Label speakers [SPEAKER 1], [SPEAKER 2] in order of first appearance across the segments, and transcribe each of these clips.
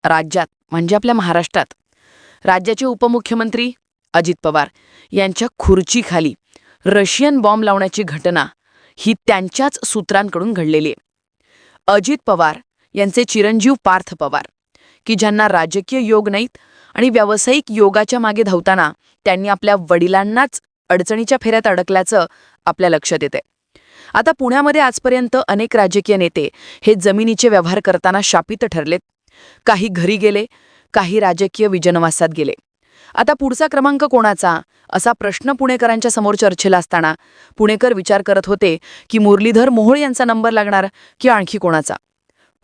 [SPEAKER 1] राज्यात म्हणजे आपल्या महाराष्ट्रात राज्याचे उपमुख्यमंत्री अजित पवार यांच्या खुर्चीखाली रशियन बॉम्ब लावण्याची घटना ही त्यांच्याच सूत्रांकडून घडलेली आहे. अजित पवार यांचे चिरंजीव पार्थ पवार, की ज्यांना राजकीय योग नाहीत आणि व्यावसायिक योगाच्या मागे धावताना त्यांनी आपल्या वडिलांनाच अडचणीच्या फेऱ्यात अडकल्याचं आपल्या लक्षात येते. आता पुण्यामध्ये आजपर्यंत अनेक राजकीय नेते हे जमिनीचे व्यवहार करताना शापित ठरलेत. काही घरी गेले, काही राजकीय विजनवासात गेले. आता पुढचा क्रमांक कोणाचा असा प्रश्न पुणेकरांच्या समोर चर्चेला असताना पुणेकर विचार करत होते की मुरलीधर मोहोळ यांचा नंबर लागणार की आणखी कोणाचा.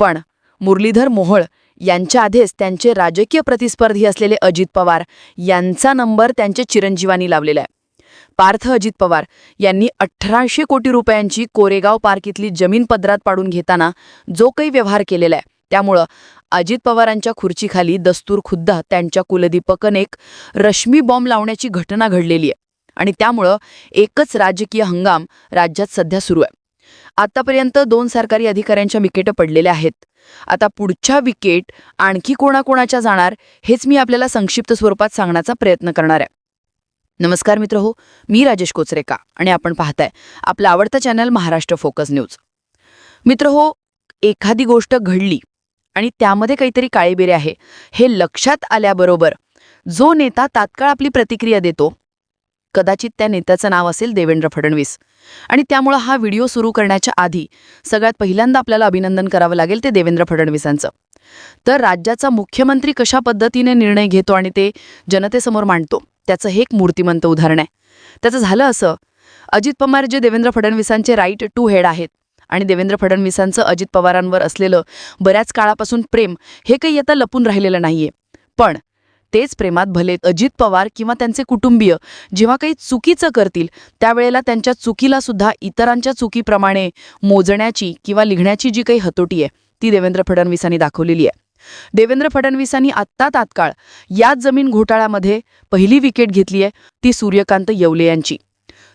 [SPEAKER 1] पण मुरलीधर मोहोळ यांच्या आधीच त्यांचे राजकीय प्रतिस्पर्धी असलेले अजित पवार यांचा नंबर त्यांच्या चिरंजीवांनी लावलेला आहे. पार्थ अजित पवार यांनी 1800 कोटी रुपयांची कोरेगाव पार्क इथली जमीन पदरात पाडून घेताना जो काही व्यवहार केलेला आहे त्यामुळं अजित पवारांच्या खुर्चीखाली दस्तूरखुद्द त्यांच्या कुलदीपकन एक रश्मी बॉम्ब लावण्याची घटना घडलेली आहे. आणि त्यामुळं एकच राजकीय हंगाम राज्यात सध्या सुरू आहे. आतापर्यंत 2 सरकारी अधिकाऱ्यांच्या विकेट पडलेल्या आहेत. आता पुढच्या विकेट आणखी कोणाकोणाच्या जाणार हेच मी आपल्याला संक्षिप्त स्वरूपात सांगण्याचा प्रयत्न करणार आहे. नमस्कार मित्रहो, मी राजेश कोचरेका आणि आपण पाहताय आपला आवडता चॅनल महाराष्ट्र फोकस न्यूज. मित्रहो, एखादी गोष्ट घडली आणि त्यामध्ये काहीतरी काळेबेरे आहे हे लक्षात आल्याबरोबर जो नेता तात्काळ आपली प्रतिक्रिया देतो, कदाचित त्या नेत्याचं नाव असेल देवेंद्र फडणवीस. आणि त्यामुळं हा व्हिडिओ सुरू करण्याच्या आधी सगळ्यात पहिल्यांदा आपल्याला अभिनंदन करावं लागेल ते देवेंद्र फडणवीसांचं. तर राज्याचा मुख्यमंत्री कशा पद्धतीने निर्णय घेतो आणि ते जनतेसमोर मांडतो त्याचं हे एक मूर्तिमंत उदाहरण आहे. त्याचं झालं असं, अजित पवार जे देवेंद्र फडणवीसांचे राईट टू हेड आहेत आणि देवेंद्र फडणवीसांचं अजित पवारांवर असलेलं बऱ्याच काळापासून प्रेम हे काही आता लपून राहिलेलं नाहीये. पण तेच प्रेमात भले अजित पवार किंवा त्यांचे कुटुंबीय जेव्हा काही चुकीचं करतील त्यावेळेला त्यांच्या चुकीला सुद्धा इतरांच्या चुकीप्रमाणे मोजण्याची किंवा लिहिण्याची जी काही हतोटी आहे ती देवेंद्र फडणवीसांनी दाखवलेली आहे. देवेंद्र फडणवीसांनी आत्ता तात्काळ याच जमीन घोटाळ्यामध्ये पहिली विकेट घेतली आहे ती सूर्यकांत येवले यांची.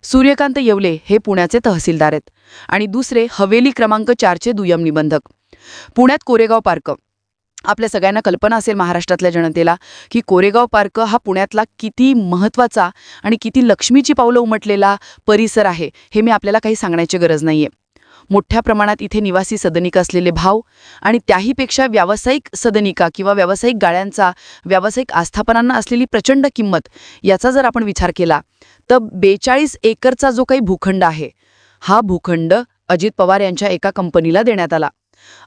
[SPEAKER 1] सूर्यकांत येवले हे पुण्याचे तहसीलदार आहेत आणि दुसरे हवेली क्रमांक 4चे दुय्यम निबंधक. पुण्यात कोरेगाव पार्क, आपल्या सगळ्यांना कल्पना असेल महाराष्ट्रातल्या जनतेला की कोरेगाव पार्क हा पुण्यातला किती महत्त्वाचा आणि किती लक्ष्मीची पावलं उमटलेला परिसर आहे हे मी आपल्याला काही सांगण्याची गरज नाहीये. मोठ्या प्रमाणात इथे निवासी सदनिका असलेले भाव आणि त्याहीपेक्षा व्यावसायिक सदनिका किंवा व्यावसायिक गाळ्यांचा व्यावसायिक आस्थापनांना असलेली प्रचंड किंमत याचा जर आपण विचार केला तर 42 एकरचा जो काही भूखंड आहे हा भूखंड अजित पवार यांच्या एका कंपनीला देण्यात आला.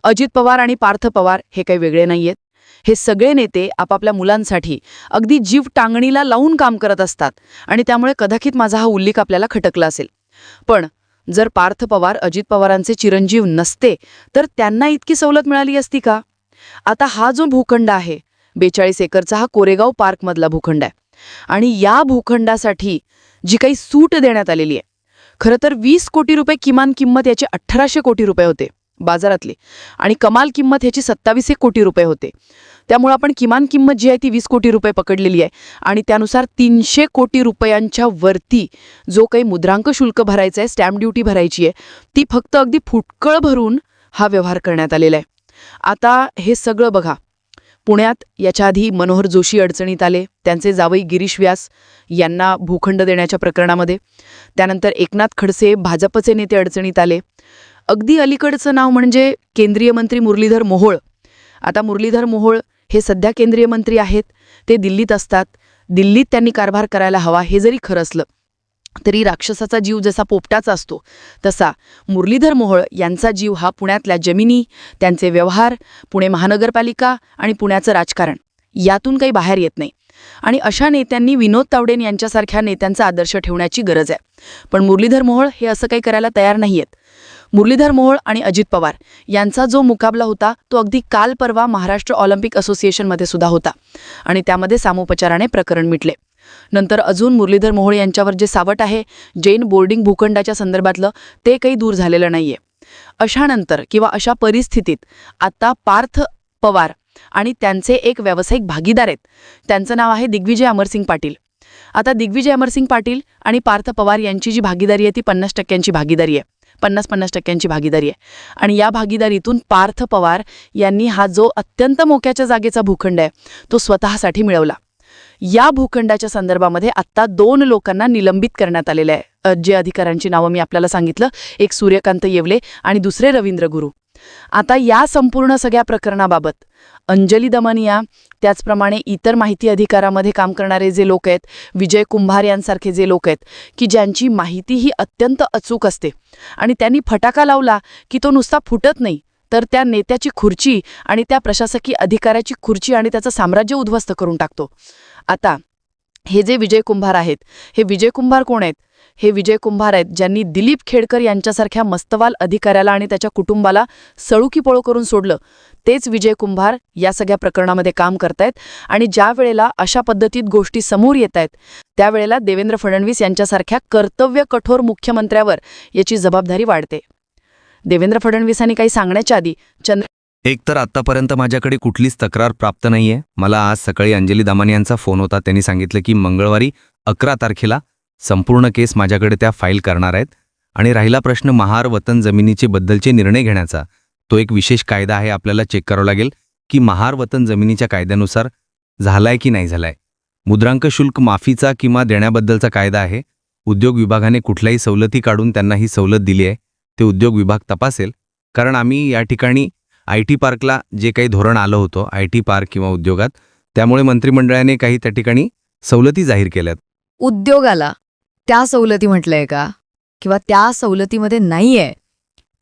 [SPEAKER 1] अजित पवार आणि पार्थ पवार हे काही वेगळे नाहीयेत. हे सगळे नेते आपापल्या मुलांसाठी अगदी जीव टांगणीला लावून काम करत असतात आणि त्यामुळे कदाचित माझा हा उल्लेख आपल्याला खटकला असेल. पण जर पार्थ पवार अजित पवारांचे चिरंजीव नसते तर त्यांना इतकी सवलत मिळाली असती का? आता हा जो भूखंड आहे 42 एकरचा हा कोरेगाव पार्कमधला भूखंड आहे आणि या भूखंडासाठी जी काही सूट देण्यात आलेली आहे, खरं तर 20 कोटी रुपये किमान किंमत याची 1800 कोटी रुपये होते बाजारातली आणि कमाल किंमत ह्याची 27 कोटी रुपये होते. त्यामुळे आपण किमान किंमत जी आहे ती 20 कोटी रुपये पकडलेली आहे आणि त्यानुसार 300 कोटी रुपयांच्या वरती जो काही मुद्रांक शुल्क भरायचं आहे, स्टॅम्प ड्युटी भरायची आहे, ती फक्त अगदी फुटकळ भरून हा व्यवहार करण्यात आलेला आहे. आता हे सगळं बघा, पुण्यात याच्या आधी मनोहर जोशी अडचणीत आले, त्यांचे जावई गिरीश व्यास यांना भूखंड देण्याच्या प्रकरणामध्ये. त्यानंतर एकनाथ खडसे भाजपचे नेते अडचणीत आले. अगदी अलीकडचं नाव म्हणजे केंद्रीय मंत्री मुरलीधर मोहोळ. आता मुरलीधर मोहोळ हे सध्या केंद्रीय मंत्री आहेत, ते दिल्लीत असतात. दिल्लीत त्यांनी कारभार करायला हवा हे जरी खरं असलं तरी राक्षसाचा जीव जसा पोपटाचा असतो तसा मुरलीधर मोहोळ यांचा जीव हा पुण्यातल्या जमिनी, त्यांचे व्यवहार, पुणे महानगरपालिका आणि पुण्याचं राजकारण यातून काही बाहेर येत नाही. आणि अशा नेत्यांनी विनोद तावडे यांच्यासारख्या नेत्यांचा आदर्श ठेवण्याची गरज आहे. पण मुरलीधर मोहोळ हे असं काही करायला तयार नाहीयेत. मुरलीधर मोहोळ आणि अजित पवार यांचा जो मुकाबला होता तो अगदी काल परवा महाराष्ट्र ऑलिम्पिक असोसिएशनमध्ये सुद्धा होता आणि त्यामध्ये सामोपचाराने प्रकरण मिटले. नंतर अजून मुरलीधर मोहोळ यांच्यावर जे सावट आहे जैन बोर्डिंग भूखंडाच्या संदर्भातलं ते काही दूर झालेलं नाहीये. अशानंतर किंवा अशा परिस्थितीत आता पार्थ पवार आणि त्यांचे एक व्यावसायिक भागीदार आहेत, त्यांचं नाव आहे दिग्विजय अमरसिंग पाटील. आता दिग्विजय अमरसिंग पाटील आणि पार्थ पवार यांची जी भागीदारी आहे ती 50% भागीदारी आहे. 50-50% भागीदारी आहे आणि या भागीदारीतून पार्थ पवार यांनी हा जो अत्यंत मोक्याच्या जागेचा भूखंड आहे तो स्वतःसाठी मिळवला. या भूखंडाच्या संदर्भामध्ये आत्ता 2 लोकांना निलंबित करण्यात आलेले आहे. जे अधिकाऱ्यांची नावं मी आपल्याला सांगितलं, एक सूर्यकांत येवले आणि दुसरे रवींद्र गुरु. आता या संपूर्ण सगळ्या प्रकरणाबाबत अंजली दमानिया, त्याचप्रमाणे इतर माहिती अधिकारामध्ये काम करणारे जे लोक आहेत, विजय कुंभार यांसारखे जे लोक आहेत की ज्यांची माहिती ही अत्यंत अचूक असते आणि त्यांनी फटाका लावला की तो नुसता फुटत नाही, तर त्या नेत्याची खुर्ची आणि त्या प्रशासकीय अधिकाऱ्याची खुर्ची आणि त्याचं साम्राज्य उद्ध्वस्त करून टाकतो. आता हे जे विजय कुंभार आहेत, हे विजय कुंभार कोण आहेत? हे विजय कुंभार आहेत ज्यांनी दिलीप खेडकर यांच्यासारख्या मस्तवाल अधिकाऱ्याला आणि त्याच्या कुटुंबाला सळुकी पळो करून सोडलं. तेच विजय कुंभार या सगळ्या प्रकरणामध्ये काम करतायत आणि ज्या वेळेला अशा पद्धतीत गोष्टी समोर येत आहेत त्यावेळेला देवेंद्र फडणवीस यांच्यासारख्या कर्तव्य कठोर मुख्यमंत्र्यावर याची जबाबदारी वाढते. देवेंद्र फडणवीसांनी काही सांगण्याच्या आधी
[SPEAKER 2] एकतर आत्तापर्यंत माझ्याकडे कुठलीच तक्रार प्राप्त नाहीये. मला आज सकाळी अंजली दमानियांचा फोन होता. त्यांनी सांगितलं की मंगळवारी 11 तारखेला संपूर्ण केस माझ्याकडे त्या फाईल करणार आहेत. आणि राहिला प्रश्न महार वतन जमिनीचे बद्दलचे निर्णय घेण्याचा, तो एक विशेष कायदा आहे, आपल्याला चेक करावं लागेल की महार वतन जमिनीच्या कायद्यानुसार झालाय की नाही झालाय. मुद्रांक शुल्क माफीचा किंवा देण्याबद्दलचा कायदा आहे. उद्योग विभागाने कुठल्याही सवलती काढून त्यांना ही सवलत दिली आहे ते उद्योग विभाग तपासेल. कारण आम्ही या ठिकाणी IT पार्कला जे काही धोरण आलं होतं IT पार्क किंवा उद्योगात, त्यामुळे मंत्रिमंडळाने काही त्या ठिकाणी सवलती जाहीर केल्यात.
[SPEAKER 3] उद्योगाला त्या सवलती म्हटलंय का, किंवा त्या सवलतीमध्ये नाहीये,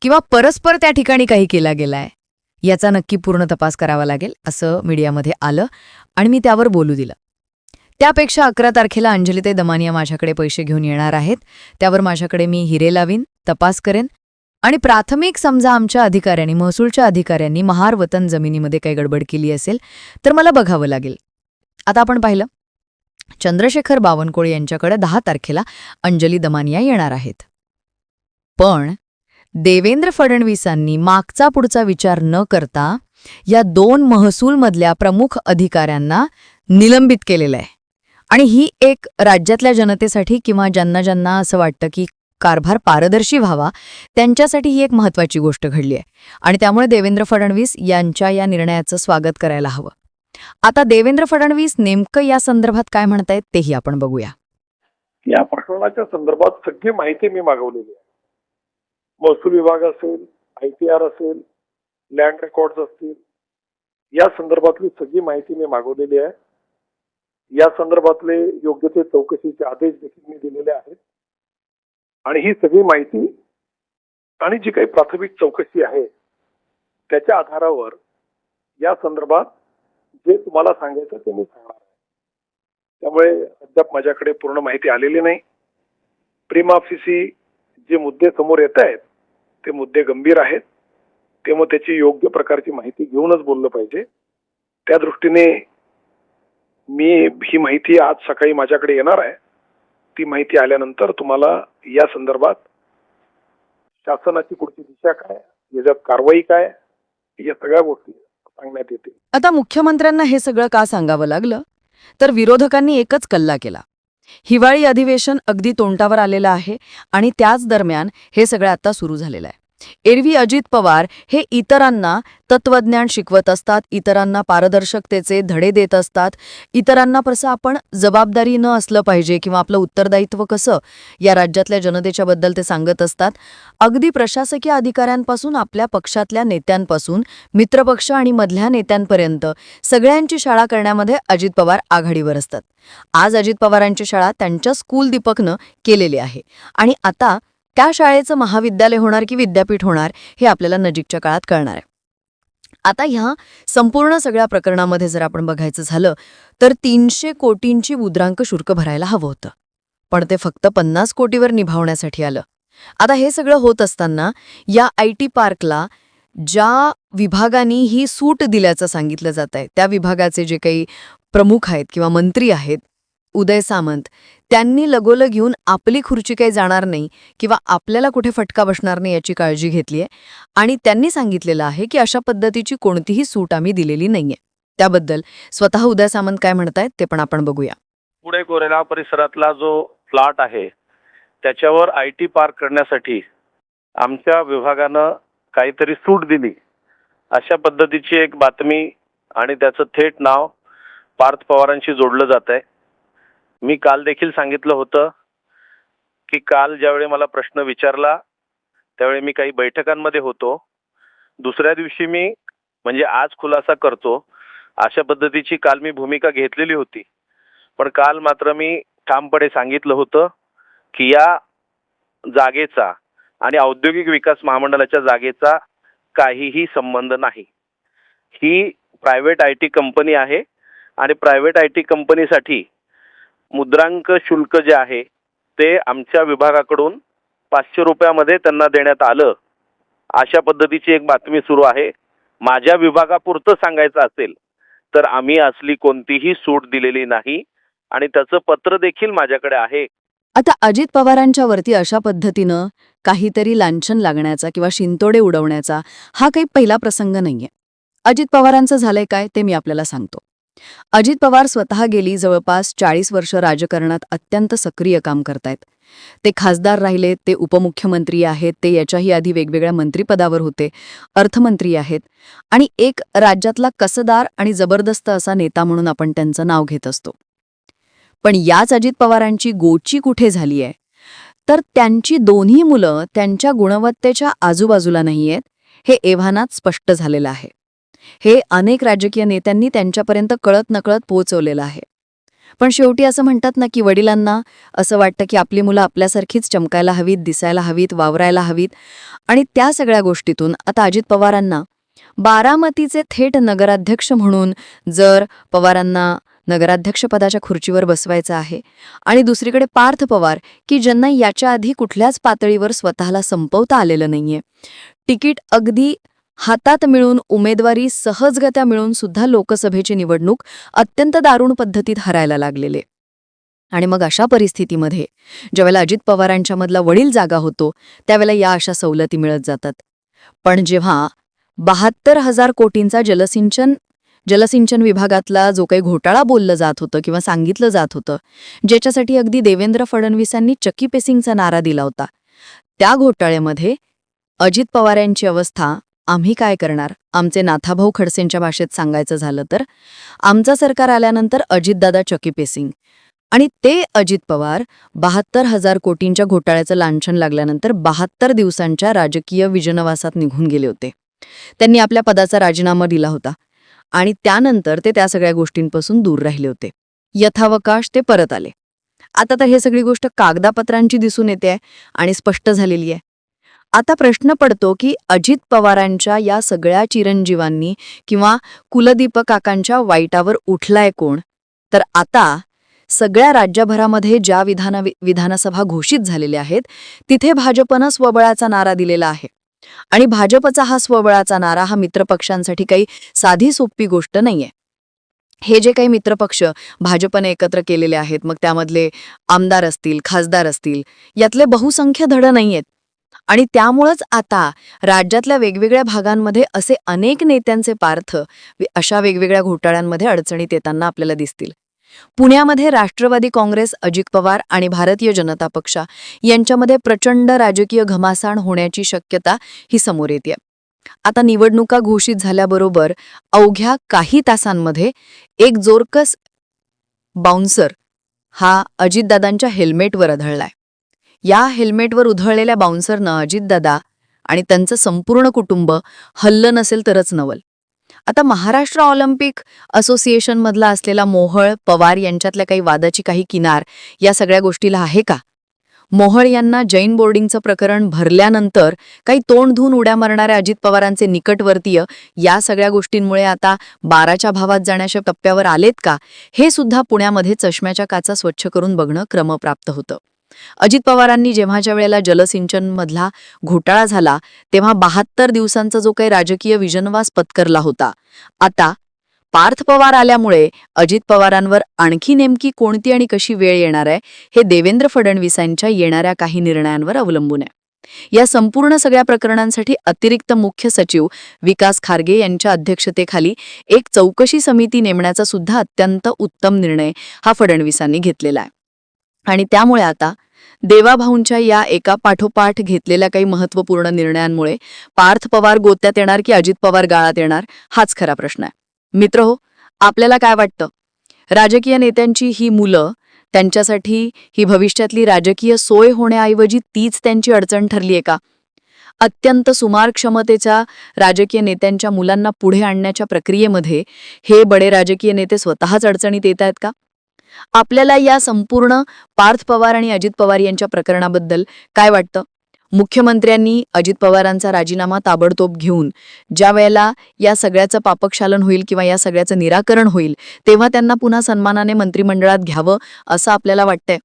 [SPEAKER 3] किंवा परस्पर त्या ठिकाणी काही केला गेलाय, याचा नक्की पूर्ण तपास करावा लागेल असं मीडियामध्ये आलं आणि मी त्यावर बोलू दिलं. त्यापेक्षा 11 तारखेला अंजलीताई दमानिया माझ्याकडे पैसे घेऊन येणार आहेत. त्यावर माझ्याकडे मी हिरे लावीन, तपास करेन आणि प्राथमिक समजा आमच्या अधिकाऱ्यांनी, महसूलच्या अधिकाऱ्यांनी महार वतन जमिनीमध्ये काही गडबड केली असेल तर मला बघावं लागेल. आता आपण पाहिलं चंद्रशेखर बावनकुळे यांच्याकडे 10 तारखेला अंजली दमानिया येणार आहेत. पण देवेंद्र फडणवीसांनी मागचा पुढचा विचार न करता या 2 महसूलमधल्या प्रमुख अधिकाऱ्यांना निलंबित केलेलं आहे. आणि ही एक राज्यातल्या जनतेसाठी किंवा ज्यांना असं वाटतं की कारभार पारदर्शी व्हावा त्यांच्यासाठी ही एक महत्त्वाची गोष्ट घडली आहे आणि त्यामुळे देवेंद्र फडणवीस यांच्या या निर्णयाचं स्वागत करायला हवं. आता देवेंद्र फडणवीस नेमकं या संदर्भात काय म्हणतायत तेही आपण बघूया.
[SPEAKER 4] या प्रकरणाच्या संदर्भात सगळी माहिती मी मागवलेली आहे. महसूल विभाग असेल, ITR असेल, लँड रेकॉर्ड्स असतील, या संदर्भातली सगळी माहिती मी मागवलेली आहे. या संदर्भातले योग्य ते चौकशीचे आदेश देखील मी दिलेले आहेत आणि ही सगळी माहिती आणि जी काही प्राथमिक चौकशी आहे त्याच्या आधारावर या संदर्भात जे तुम्हाला सांगायचं ते मी सांगणार आहे. त्यामुळे अद्याप माझ्याकडे पूर्ण माहिती आलेली नाही. प्रिमा फेसी जे मुद्दे समोर येत आहेत ते मुद्दे गंभीर आहेत. ते मग त्याची योग्य प्रकारची माहिती घेऊनच बोललं पाहिजे. त्या दृष्टीने मी ही माहिती आज सकाळी माझ्याकडे येणार आहे. ती माहिती आल्यानंतर तुम्हाला या संदर्भात शासनाची पुढची दिशा काय, याच्यात कारवाई काय, या सगळ्या गोष्टी सांगण्यात येतील.
[SPEAKER 3] आता मुख्यमंत्र्यांना हे सगळं का सांगावं लागलं, तर विरोधकांनी एकच कल्ला केला. हिवाळी अधिवेशन अगदी तोंडावर आलेलं आहे आणि त्याच दरम्यान हे सगळं आता सुरू झालेलं आहे. एरवी अजित पवार हे इतरांना तत्वज्ञान शिकवत असतात, इतरांना पारदर्शकतेचे धडे देत असतात, इतरांना कसं आपण जबाबदारी न असलं पाहिजे किंवा आपलं उत्तरदायित्व कसं या राज्यातल्या जनतेच्या बद्दल ते सांगत असतात. अगदी प्रशासकीय अधिकाऱ्यांपासून आपल्या पक्षातल्या नेत्यांपासून मित्रपक्ष आणि मधल्या नेत्यांपर्यंत सगळ्यांची शाळा करण्यामध्ये अजित पवार आघाडीवर असतात. आज अजित पवारांची शाळा त्यांच्या स्कूल दीपकनं केलेली आहे आणि आता त्या शाळेचं महाविद्यालय होणार की विद्यापीठ होणार हे आपल्याला नजीकच्या काळात कळणार आहे. आता ह्या संपूर्ण सगळ्या प्रकरणामध्ये जर आपण बघायचं झालं तर 300 कोटींची मुद्रांक शुल्क भरायला हवं होतं, पण ते फक्त 50 कोटीवर निभावण्यासाठी आलं. आता हे सगळं होत असताना या IT पार्कला ज्या विभागांनी ही सूट दिल्याचं सांगितलं जात आहे, त्या विभागाचे जे काही प्रमुख आहेत किंवा मंत्री आहेत, उदय सामंत, त्यांनी लगोलग घेऊन आपली खुर्ची काही जाणार नाही किंवा आपल्याला कुठे फटका बसणार नाही याची काळजी घेतली आहे आणि त्यांनी सांगितलेलं आहे की अशा पद्धतीची कोणतीही सूट आम्ही दिलेली नाहीये. त्याबद्दल स्वतः उदय सामंत काय म्हणतायत ते पण आपण बघूया.
[SPEAKER 5] पुणे कोरेगाव परिसरातला जो प्लॉट आहे त्याच्यावर IT पार्क करण्यासाठी आमच्या विभागानं काहीतरी सूट दिली अशा पद्धतीची एक बातमी आणि त्याचं थेट नाव पार्थ पवारांशी जोडलं जात आहे. मी काल देखील सांगितलं होतं की काल ज्यावेळी मला प्रश्न विचारला त्यावेळी मी काही बैठकांमध्ये होतो. दुसऱ्या दिवशी मी म्हणजे आज खुलासा करतो अशा पद्धतीची काल मी भूमिका घेतलेली होती. पण काल मात्र मी ठामपणे सांगितलं होतं की या जागेचा आणि औद्योगिक विकास महामंडळाच्या जागेचा काहीही संबंध नाही. ही प्रायव्हेट IT कंपनी आहे आणि प्रायव्हेट IT कंपनीसाठी मुद्रांक शुल्क जे आहे ते आमच्या विभागाकडून 500 रुपयामध्ये त्यांना देण्यात आलं अशा पद्धतीची एक बातमी सुरू आहे. माझ्या विभागापुरतं सांगायचं असेल तर आम्ही असली कोणतीही सूट दिलेली नाही आणि त्याचं पत्र देखील माझ्याकडे आहे.
[SPEAKER 3] आता अजित पवारांच्या वरती अशा पद्धतीनं काहीतरी लांछन लागण्याचा किंवा शिंतोडे उडवण्याचा हा काही पहिला प्रसंग नाहीये. अजित पवारांचं झालंय काय ते मी आपल्याला सांगतो. अजित पवार स्वतः गेली जवळपास 40 वर्ष राजकारणात अत्यंत सक्रिय काम करतायत. ते खासदार राहिले, ते उपमुख्यमंत्री आहेत, ते याच्याही आधी वेगवेगळ्या मंत्रिपदावर होते, अर्थमंत्री आहेत आणि एक राज्यातला कसदार आणि जबरदस्त असा नेता म्हणून आपण त्यांचं नाव घेत असतो. पण याच अजित पवारांची गोची कुठे झाली आहे तर त्यांची दोन्ही मुलं त्यांच्या गुणवत्तेच्या आजूबाजूला नाहीयेत हे एव्हानात स्पष्ट झालेलं आहे. हे अनेक राजकीय नेत्यांनी त्यांच्यापर्यंत कळत नकळत पोहोचवलेलं आहे. पण शेवटी असं म्हणतात ना की वडिलांना असं वाटतं की आपली मुलं आपल्यासारखीच चमकायला हवीत, दिसायला हवीत, वावरायला हवीत आणि त्या सगळ्या गोष्टीतून आता अजित पवारांना बारामतीचे थेट नगराध्यक्ष म्हणून जर पवारांना नगराध्यक्षपदाच्या खुर्चीवर बसवायचं आहे आणि दुसरीकडे पार्थ पवार की ज्यांना याच्या आधी कुठल्याच पातळीवर स्वतःला संपवता आलेलं नाहीये, तिकीट अगदी हातात मिळून उमेदवारी सहजगत्या मिळून सुद्धा लोकसभेची निवडणूक अत्यंत दारुण पद्धतीत हरायला लागलेले. आणि मग अशा परिस्थितीमध्ये ज्यावेळेला अजित पवारांच्या मधला वडील जागा होतो त्यावेळेला या अशा सवलती मिळत जातात. पण जेव्हा 72,000 कोटींचा जलसिंचन विभागातला जो काही घोटाळा बोललं जात होतं किंवा सांगितलं जात होतं, ज्याच्यासाठी अगदी देवेंद्र फडणवीसांनी चक्की पेसिंगचा नारा दिला होता, त्या घोटाळ्यामध्ये अजित पवारांची अवस्था आम्ही काय करणार, आमचे नाथाभाऊ खडसेंच्या भाषेत सांगायचं झालं तर आमचं सरकार आल्यानंतर अजितदादा चक्की पेसिंग आणि ते अजित पवार 72,000 कोटींच्या घोटाळ्याचं लांछन लागल्यानंतर 72 दिवसांच्या राजकीय विजनवासात निघून गेले होते. त्यांनी आपल्या पदाचा राजीनामा दिला होता आणि त्यानंतर ते त्या सगळ्या गोष्टींपासून दूर राहिले होते. यथावकाश ते परत आले. आता तर हे सगळी गोष्ट कागदापत्रांची दिसून येते आहे आणि स्पष्ट झालेली आहे. आता प्रश्न पडतो की अजित पवारांच्या या सगळ्या चिरंजीवांनी किंवा कुलदीपक काकांच्या वाईटावर उठलाय कोण? तर आता सगळ्या राज्यभरामध्ये ज्या विधानसभा घोषित झालेल्या आहेत तिथे भाजपनं स्वबळाचा नारा दिलेला आहे. आणि भाजपचा हा स्वबळाचा नारा हा मित्रपक्षांसाठी काही साधी सोपी गोष्ट नाहीये. हे जे काही मित्रपक्ष भाजपने एकत्र केलेले आहेत, मग त्यामधले आमदार असतील, खासदार असतील, यातले बहुसंख्य धड नाहीयेत. आणि त्यामुळंच आता राज्यातल्या वेगवेगळ्या भागांमध्ये असे अनेक नेत्यांचे पार्थ अशा वेगवेगळ्या घोटाळ्यांमध्ये अडचणीत येताना आपल्याला दिसतील. पुण्यामध्ये राष्ट्रवादी काँग्रेस, अजित पवार आणि भारतीय जनता पक्ष यांच्यामध्ये प्रचंड राजकीय घमासान होण्याची शक्यता ही समोर येते. आता निवडणुका घोषित झाल्याबरोबर अवघ्या काही तासांमध्ये एक जोरकस बाउन्सर हा अजितदादांच्या हेल्मेटवर आढळलाय. या हेल्मेटवर उधळलेल्या बाउन्सरनं अजितदादा आणि त्यांचं संपूर्ण कुटुंब हल्लं नसेल तरच नवल. आता महाराष्ट्र ऑलिम्पिक असोसिएशनमधला असलेला मोहोळ पवार यांच्यातल्या काही वादाची काही किनार या सगळ्या गोष्टीला आहे का? मोहोळ यांना जैन बोर्डिंगचं प्रकरण भरल्यानंतर काही तोंड धुवून उड्या मारणाऱ्या अजित पवारांचे निकटवर्तीय या सगळ्या गोष्टींमुळे आता 12च्या भावात जाण्याच्या टप्प्यावर आलेत का, हे सुद्धा पुण्यामध्ये चष्म्याच्या काचा स्वच्छ करून बघणं क्रमप्राप्त होतं. अजित पवारांनी जेव्हाच्या वेळेला जलसिंचनमधला घोटाळा झाला तेव्हा 72 दिवसांचा जो काही राजकीय विजनवास पत्करला होता, आता पार्थ पवार आल्यामुळे अजित पवारांवर आणखी नेमकी कोणती आणि कशी वेळ येणार आहे हे देवेंद्र फडणवीसांच्या येणाऱ्या काही निर्णयांवर अवलंबून आहे. या संपूर्ण सगळ्या प्रकरणांसाठी अतिरिक्त मुख्य सचिव विकास खारगे यांच्या अध्यक्षतेखाली एक चौकशी समिती नेमण्याचा सुद्धा अत्यंत उत्तम निर्णय हा फडणवीसांनी घेतलेला आहे. आणि त्यामुळे आता देवाभाऊंच्या या एका पाठोपाठ घेतलेल्या काही महत्त्वपूर्ण निर्णयांमुळे पार्थ पवार गोत्यात येणार की अजित पवार गाळात येणार हाच खरा प्रश्न आहे. मित्रहो, आपल्याला काय वाटतं? राजकीय नेत्यांची ही मुलं त्यांच्यासाठी ही भविष्यातली राजकीय सोय होण्याऐवजी तीच त्यांची अडचण ठरलीये का? अत्यंत सुमार क्षमतेच्या राजकीय नेत्यांच्या मुलांना पुढे आणण्याच्या प्रक्रियेमध्ये हे बडे राजकीय नेते स्वतःच अडचणीत येत आहेत का? आपल्याला या संपूर्ण पार्थ पवार आणि अजित पवार यांच्या प्रकरणाबद्दल काय वाटतं? मुख्यमंत्र्यांनी अजित पवारांचा राजीनामा ताबडतोब घेऊन ज्या वेळेला या सगळ्याचं पापक्षालन होईल किंवा या सगळ्याचं निराकरण होईल तेव्हा त्यांना पुन्हा सन्मानाने मंत्रिमंडळात घ्यावं असं आपल्याला वाटतंय.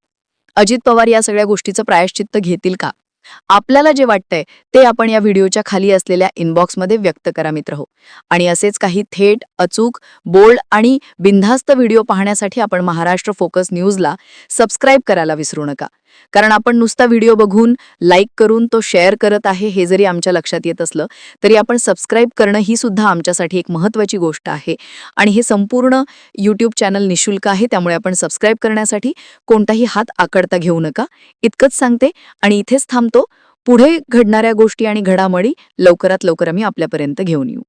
[SPEAKER 3] अजित पवार या सगळ्या गोष्टीचं प्रायश्चित्त घेतील का? आपल्याला जे वाटतंय ते आपण या व्हिडिओच्या खाली असलेल्या इनबॉक्समध्ये व्यक्त करा मित्रहो. आणि असेच काही थेट, अचूक, बोल्ड आणि बिनधास्त व्हिडिओ पाहण्यासाठी आपण महाराष्ट्र फोकस न्यूजला सबस्क्राईब करायला विसरू नका. कारण आपण नुसता व्हिडिओ बघून, लाईक करून तो शेअर करत आहे हे जरी आमच्या लक्षात येत असलं तरी आपण सबस्क्राईब करणं ही सुद्धा आमच्यासाठी एक महत्त्वाची गोष्ट आहे. आणि हे संपूर्ण यूट्यूब चॅनल निशुल्क आहे, त्यामुळे आपण सबस्क्राईब करण्यासाठी कोणताही हात आकडता घेऊ नका. इतकंच सांगते आणि इथेच थांबतो. पुढे घडणाऱ्या गोष्टी आणि घडामोडी लवकरात लवकर आम्ही आपल्यापर्यंत घेऊन येऊ.